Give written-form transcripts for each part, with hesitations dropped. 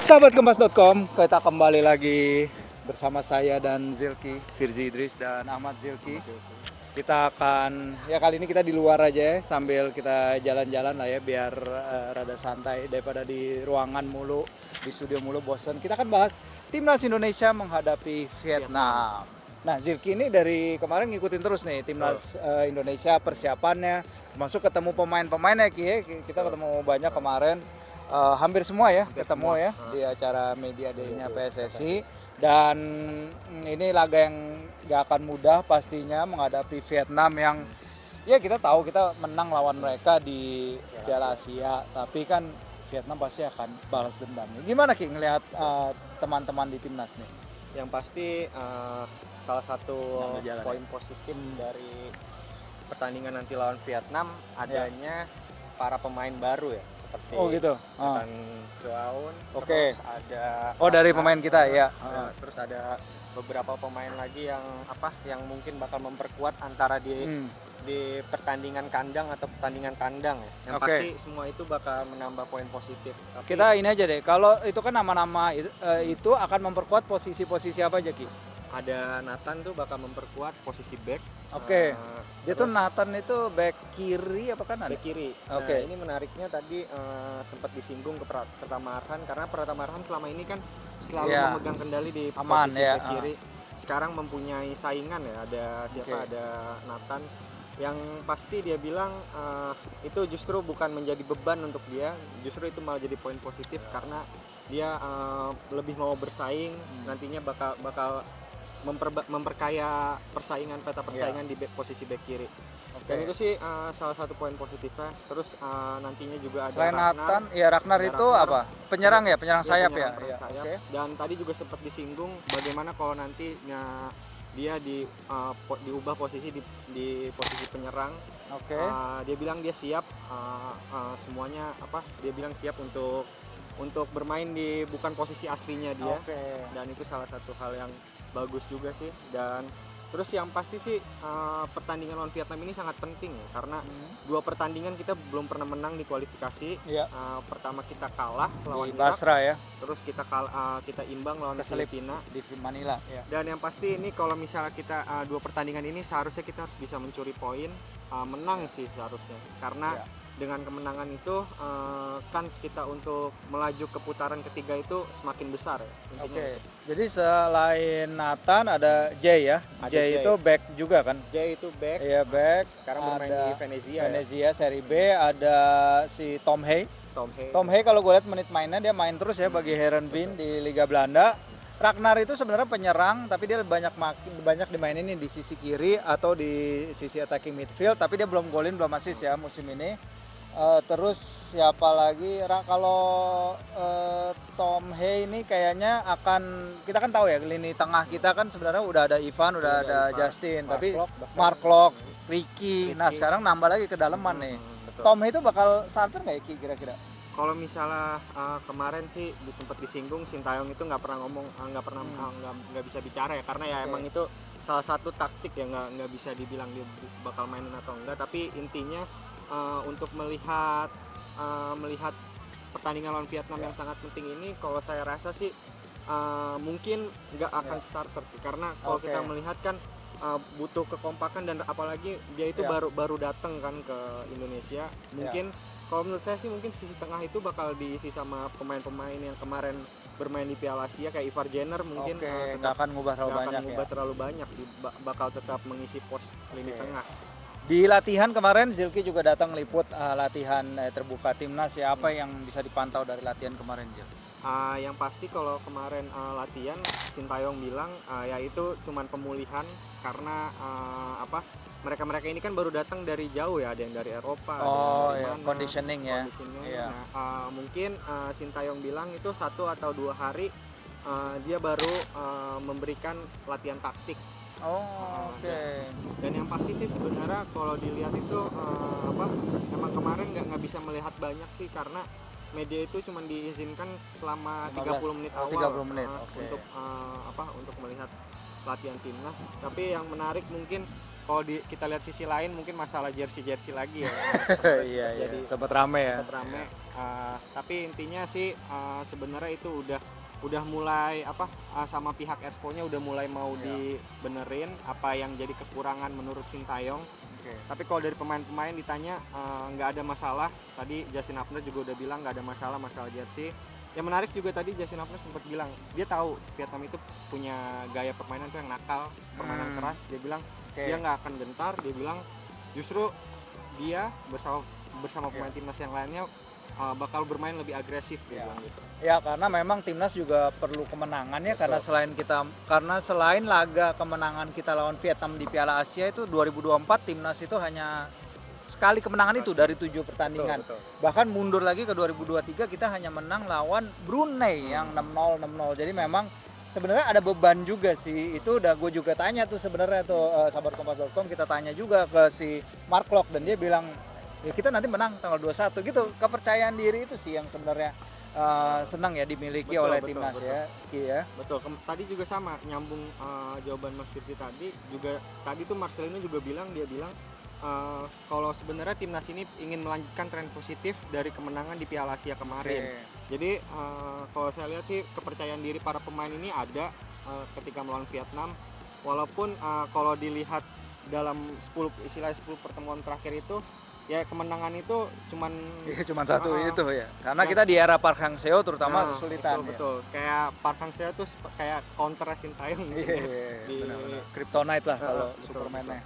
Sahabat Kompas.com, kita kembali lagi bersama saya dan Zilki, Firzi Idris dan Ahmad Zilki. Kita akan, ya kali ini kita di luar aja ya, sambil kita jalan-jalan lah ya, biar rada santai daripada di ruangan mulu, di studio mulu bosen. Kita akan bahas Timnas Indonesia menghadapi Vietnam. Nah, Zilki ini dari kemarin ngikutin terus nih Timnas Indonesia persiapannya, termasuk ketemu pemain-pemainnya Ki ya. Kita ketemu banyak kemarin. Hampir semua ya ketemu ya di acara media day-nya PSSI, dan ini laga yang gak akan mudah pastinya menghadapi Vietnam yang ya kita tahu kita menang lawan mereka di Piala Asia, tapi kan Vietnam pasti akan balas dendam. Gimana Ki ngelihat teman-teman di timnas nih? Yang pasti salah satu poin positif dari pertandingan nanti lawan Vietnam adanya para pemain baru ya, seperti gitu. Tan Chuaun, Oke. terus ada dari pemain kita ya. Terus ada beberapa pemain lagi yang mungkin bakal memperkuat antara di pertandingan kandang atau pertandingan tandang ya. Yang pasti semua itu bakal menambah poin positif. Tapi Kita ini aja deh, kalau itu kan nama-nama itu akan memperkuat posisi-posisi apa aja Ki? ada Nathan tuh bakal memperkuat posisi back. Dia tuh Nathan itu back kiri apa kanan? Back kiri. Nah, ini menariknya tadi sempat disinggung ke Pratama Arhan, karena Pratama Arhan selama ini kan selalu memegang kendali di posisi back kiri. Sekarang mempunyai saingan ya, ada siapa? Ada Nathan, yang pasti dia bilang itu justru bukan menjadi beban untuk dia, justru itu malah jadi poin positif karena dia lebih mau bersaing, nantinya bakal memperkaya peta persaingan di posisi back kiri. Dan itu sih salah satu poin positifnya. Terus nantinya juga ada selain Nathan, Ragnar itu apa? Penyerang sayap ya. Dan tadi juga sempat disinggung bagaimana kalau nantinya dia diubah posisi di posisi penyerang. Dia bilang dia siap semuanya dia bilang siap untuk bermain di bukan posisi aslinya dia. Dan itu salah satu hal yang bagus juga sih. Dan terus yang pasti sih pertandingan lawan Vietnam ini sangat penting ya, karena dua pertandingan kita belum pernah menang di kualifikasi. Pertama kita kalah lawan Irak, Basra ya. Terus kita imbang lawan Filipina di Manila ya. Dan yang pasti ini kalau misalnya kita dua pertandingan ini seharusnya kita harus bisa mencuri poin, menang sih seharusnya, karena dengan kemenangan itu kans kita untuk melaju ke putaran ketiga itu semakin besar ya intinya. Jadi selain Nathan ada Jay ya. Jay itu back juga kan? Jay itu back. Iya, back. Sekarang bermain di Venezia Serie B. Ada si Tom Hey kalau gue lihat menit mainnya dia main terus ya bagi Heerenveen di Liga Belanda. Ragnar itu sebenarnya penyerang, tapi dia banyak dimainin di sisi kiri atau di sisi attacking midfield, tapi dia belum golin, belum assist ya musim ini. Terus siapa lagi? Kalau Tom Hey ini kayaknya kita kan tahu ya, lini tengah kita kan sebenarnya udah ada Ivan, udah ada Justin, tapi Mark Locke, Ricky. Nah sekarang nambah lagi ke daleman nih. Betul. Tom Hey itu bakal starter nggak ya Ki kira-kira? Kalau misalnya kemarin sih sempat disinggung, Sintayong itu nggak bisa bicara ya, karena ya emang itu salah satu taktik ya, nggak bisa dibilang dia bakal mainin atau enggak. Tapi intinya untuk melihat pertandingan lawan Vietnam yang sangat penting ini, kalau saya rasa sih mungkin nggak akan starter sih, karena kalau kita melihat kan butuh kekompakan, dan apalagi dia itu baru datang kan ke Indonesia. Mungkin kalau menurut saya sih mungkin sisi tengah itu bakal diisi sama pemain-pemain yang kemarin bermain di Piala Asia kayak Ivar Jenner, mungkin nggak akan ngubah terlalu banyak sih, bakal tetap mengisi pos lini tengah. Di latihan kemarin Zilki juga datang liput latihan terbuka timnas ya. Apa yang bisa dipantau dari latihan kemarin Zil? Yang pasti kalau kemarin latihan, Sintayong bilang yaitu cuman pemulihan, karena mereka ini kan baru datang dari jauh ya, ada yang dari Eropa, ada yang dari mana, conditioning ya. Nah, mungkin Sintayong bilang itu 1 atau 2 hari dia baru memberikan latihan taktik. Dan yang pasti sih sebenarnya kalau dilihat itu emang kemarin nggak bisa melihat banyak sih, karena media itu cuma diizinkan selama 30 menit awal untuk melihat latihan timnas. Tapi yang menarik mungkin kalau kita lihat sisi lain mungkin masalah jersey lagi ya. Iya, Jadi sempat rame ya. sempat rame. Tapi intinya sih sebenarnya itu udah mulai sama pihak Expo-nya udah mulai mau dibenerin apa yang jadi kekurangan menurut Sintayong. Tapi kalau dari pemain-pemain ditanya nggak ada masalah. Tadi Justin Hubner juga udah bilang nggak ada masalah jersey. Yang menarik juga tadi Justin Hubner sempat bilang dia tahu Vietnam itu punya gaya permainan tuh yang nakal, permainan keras. Dia bilang dia nggak akan gentar. Dia bilang justru dia bersama pemain timnas yang lainnya bakal bermain lebih agresif dia bilang gitu. Ya karena memang timnas juga perlu kemenangan ya. Betul. Karena selain laga kemenangan kita lawan Vietnam di Piala Asia itu 2024 timnas itu hanya sekali kemenangan itu dari 7 pertandingan. Betul. Bahkan mundur lagi ke 2023 kita hanya menang lawan Brunei yang 6-0. Jadi memang sebenarnya ada beban juga sih. Itu udah gue juga tanya tuh sebenarnya tuh sahabatkompas.com kita tanya juga ke si Mark Locke dan dia bilang ya kita nanti menang tanggal 21 gitu. Kepercayaan diri itu sih yang sebenarnya senang ya dimiliki oleh timnas ya. Iya. Betul. Tadi juga sama nyambung jawaban Mas Firsi tadi juga tadi tuh Marcelino juga bilang kalau sebenarnya timnas ini ingin melanjutkan tren positif dari kemenangan di Piala Asia kemarin. Jadi kalau saya lihat sih kepercayaan diri para pemain ini ada ketika melawan Vietnam. Walaupun kalau dilihat dalam 10 pertemuan terakhir itu ya kemenangan itu cuman satu itu ya. Karena kita di era Park Hang-seo terutama kesulitan. Betul. Kayak Park Hang-seo tuh kayak counter Sintayong gitu. Benar-benar. Kryptonite lah kalau Superman-nya.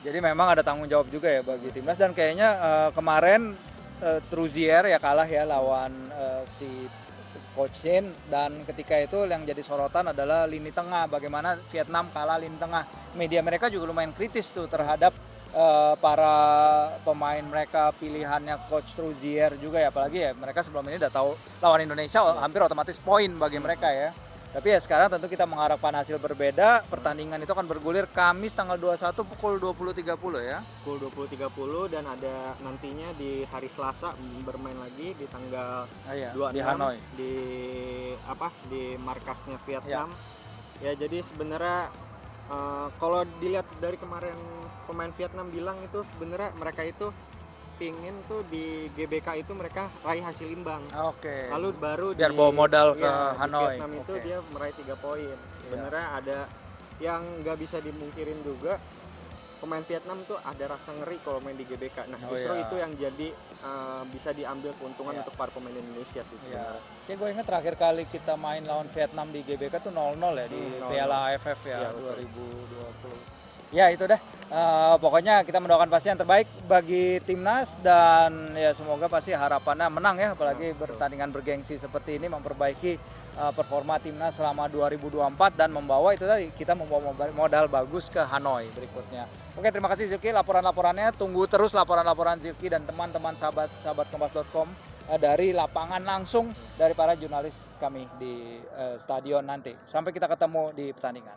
Jadi memang ada tanggung jawab juga ya bagi timnas dan kayaknya kemarin Truzier ya kalah ya lawan si Coach Shin dan ketika itu yang jadi sorotan adalah lini tengah, bagaimana Vietnam kalah lini tengah. Media mereka juga lumayan kritis tuh terhadap para pemain mereka, pilihannya Coach Truzier juga ya, apalagi ya mereka sebelum ini udah tahu lawan Indonesia hampir otomatis poin bagi mereka ya. Tapi ya sekarang tentu kita mengharapkan hasil berbeda. Pertandingan itu akan bergulir Kamis tanggal 21 pukul 20.30 ya. Pukul 20.30 dan ada nantinya di hari Selasa bermain lagi di tanggal 26 di Hanoi. Di markasnya Vietnam. Ya jadi sebenarnya kalau dilihat dari kemarin pemain Vietnam bilang itu sebenarnya mereka itu pingin tuh di GBK itu mereka raih hasil imbang. Lalu baru biar bawa modal ke Hanoi. Di Vietnam itu dia meraih 3 poin. Sebenarnya ada yang nggak bisa dimungkirin juga. Pemain Vietnam tuh ada rasa ngeri kalau main di GBK. Nah, justru itu yang jadi bisa diambil keuntungan untuk para pemain Indonesia sih sebenarnya. Gue ingat terakhir kali kita main lawan Vietnam di GBK tuh 0-0 ya di Piala AFF ya 2020. Ya itu dah. Pokoknya kita mendoakan pasti yang terbaik bagi timnas dan ya semoga pasti harapannya menang ya, apalagi pertandingan bergengsi seperti ini memperbaiki performa timnas selama 2024 dan membawa itu tadi kita membawa modal bagus ke Hanoi berikutnya. Oke, terima kasih Zilki laporan-laporannya. Tunggu terus laporan-laporan Zilki dan teman-teman sahabat kompas.com dari lapangan langsung dari para jurnalis kami di stadion nanti. Sampai kita ketemu di pertandingan.